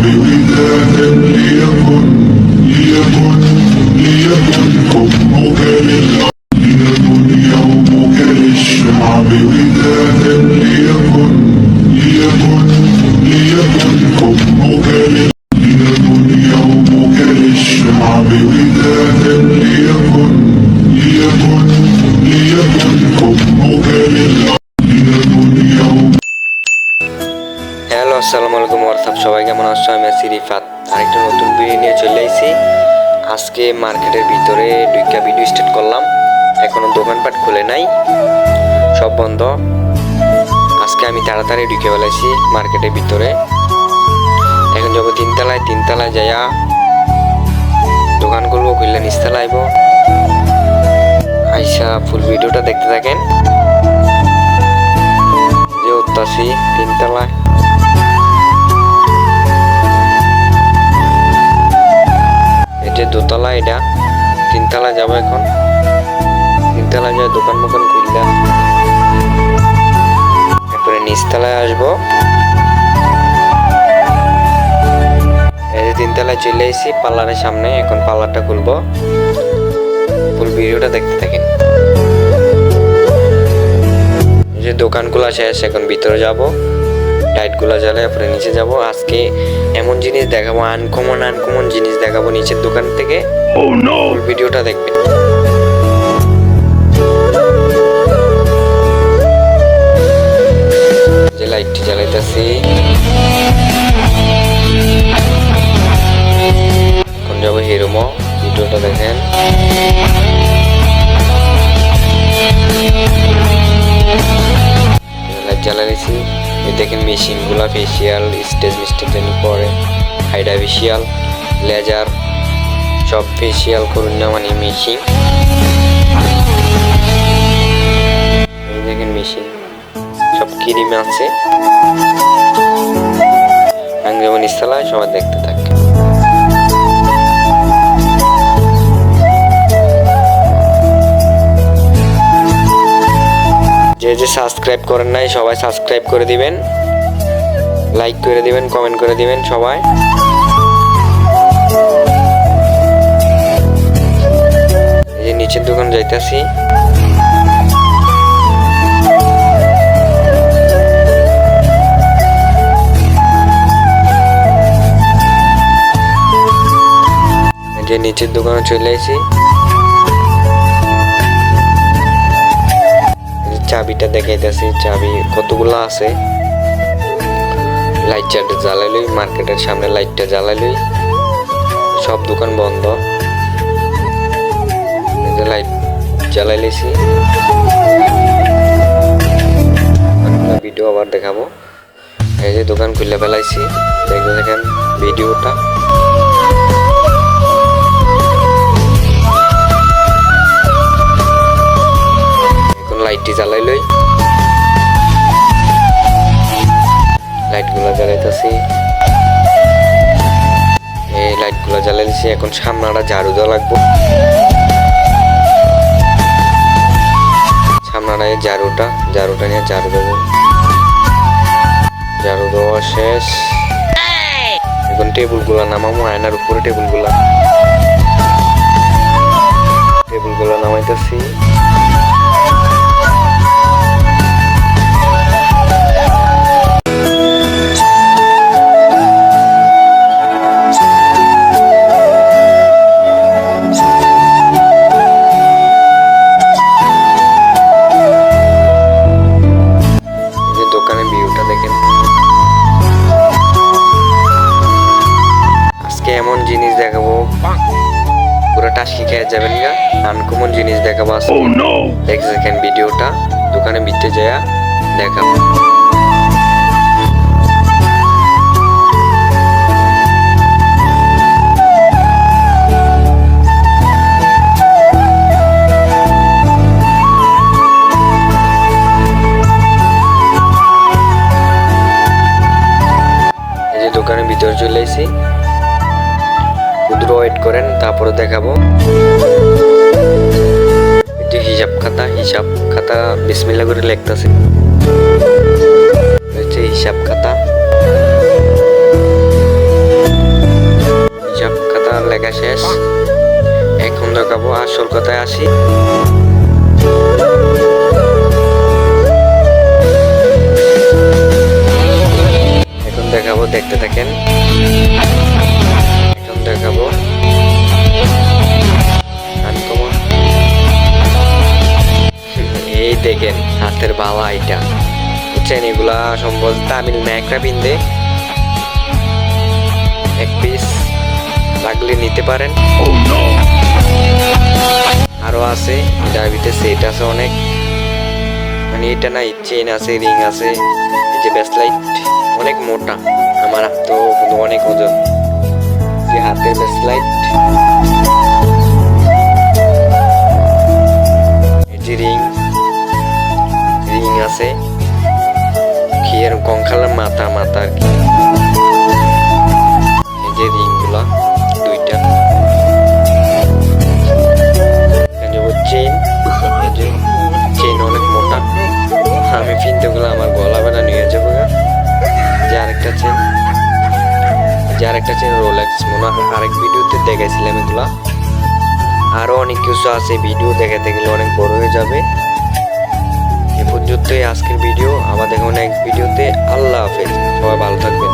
بوداد ليكن حكمك لله ليكن يومك للشعب ودادا ليكن حكمك لله ليكن يومك للشعب ودادا ليكن حكمك لله ليكن يوم hello আসসালামু আলাইকুম WhatsApp সবাই কেমন আছো? আমি আছি রিফাত, আরেকটা নতুন ভিডিও নিয়ে চলে এসেছি। আজকে মার্কেটের ভিতরে দুইটা ভিডিও স্টার্ট করলাম। এখনো দোকানপাট খুলে নাই, সব বন্ধ। আজকে আমি তাড়াতাড়ি ঢুকে ফেলেছি মার্কেটের ভিতরে। এখন যাবো তিনতলায় যাইয়া দোকান খুলবো, খুললে নিচতলা আইব। আইসা ফুল ভিডিওটা দেখতে থাকেন। যে উঠতাছি তিনতলায়, যে দোতলা, এটা তিনতলা যাবো। এখন তিনতলা যায় দোকান মোকান খুললাম, এরপরে নিচতলায় আসবো। এই যে তিনতলায় চলে এসেছি পার্লারের সামনে, এখন পার্লারটা খুলবো। ফুল ভিডিওটা দেখতে থাকেন। যে দোকানগুলো শেষ, এখন ভিতরে যাব, লাইটগুলো জ্বালে, তারপরে নিচে যাব। আজকে এমন জিনিস দেখাবো, আনকমন জিনিস দেখাবো নিচের দোকান থেকে। ভিডিওটা দেখবেন। যে লাইটটি জ্বালাইতেছি, এখন যাবো হিরোমো। ভিডিওটা দেখেন। লাইট জ্বালাইছি, দেখেন মেশিনগুলা, ফেসিয়াল, স্টেজ মিস্টেজ পরে, হাইডা ফেসিয়াল, লেজার, সব ফেসিয়াল করুন না, মানে মেশিন। দেখেন মেশিন, সব ক্রিম আছে। যেমন ইস্তালায় সবাই দেখতে থাকে। যে সাবস্ক্রাইব করেন নাই সবাই সাবস্ক্রাইব করে দিবেন, লাইক করে দিবেন, কমেন্ট করে দিবেন সবাই। এই যে নিচের দোকান যাইতাছি। যে নিচের দোকানে চলে আসি। চাবিটা দেখাইতেছি, চাবি কতগুলো আছে। লাইটটা জ্বালাইলই, মার্কেটের সামনে লাইটটা জ্বালাইলই, সব দোকান বন্ধ। লাইট জ্বালাই লেছি, ভিডিও আবার দেখাবো। এই যে দোকান খুলে ফেলাইছি, দেখতে দেখেন ভিডিওটা। লাইটটি জ্বালাই লই, লাইটগুলো জ্বালাইতেছি। এই লাইটগুলো জ্বালাই দিছি। এখন সামনাটা ঝাড়ু দেওয়া লাগবো। সামনাটা ঝাড়ুটা নিয়ে ঝাড়ু দেবো। ঝাড়ু দেওয়া শেষ। এখন টেবিলগুলো নামাবো, আয়নার উপরে টেবিলগুলো নামাইতেছি। দোকানের ভিউটা দেখেন। আজকে এমন জিনিস দেখাবো, পুরো টাস্কি খেয়ে যাবেন গা। আনকমন জিনিস দেখাবো আজকে। দেখেন ভিডিওটা, দোকানে ভিতরে যায়া দেখাবো। দোকানের ভিতরে চলে এসেছি, একটু ওয়েট করেন, তারপরে দেখাবো। হিসাব খাতা বিসমিল্লাহ করে লিখতেছে। হিসাব খাতা আসল কথায় আসি। এখন দেখাবো, দেখতে থাকেন। এখন দেখাবো আনকমন। এই দেখেন হাতের বালা, এটা বুঝছেন? এগুলা সম্ভবত তামিল ম্যাকরা পিনদে। এক পিস লাগলে নিতে পারেন। আরো আছে, এটার ভিতরে সেট আছে অনেক, মানে এটা না, চেন আছে, রিং আছে, এই যে ব্রেসলাইট অনেক মোটা, আমার হাত তো অনেক ওজন। যে হাতের ব্রেসলাইট, এই যে রিং আছে, কি এর কঙ্কালের মাথা আর কি। এই যে রিং গুলা দুইটা, চেন অনেক মোটা, আমি পিনতে গুলো আমার গলা বেড়া নিয়ে যাবো। যে আরেকটা চেন রোলেক্স, মনে হয় আরেক ভিডিওতে দেখাইছিলাম এগুলা। আরো অনেক কিছু আছে, ভিডিও দেখাতে গেলে অনেক বড় হয়ে যাবে। এ পর্যন্তই আজকের ভিডিও, আবার দেখো নেক্সট ভিডিওতে। আল্লাহ হাফেজ, সবাই ভালো থাকবেন।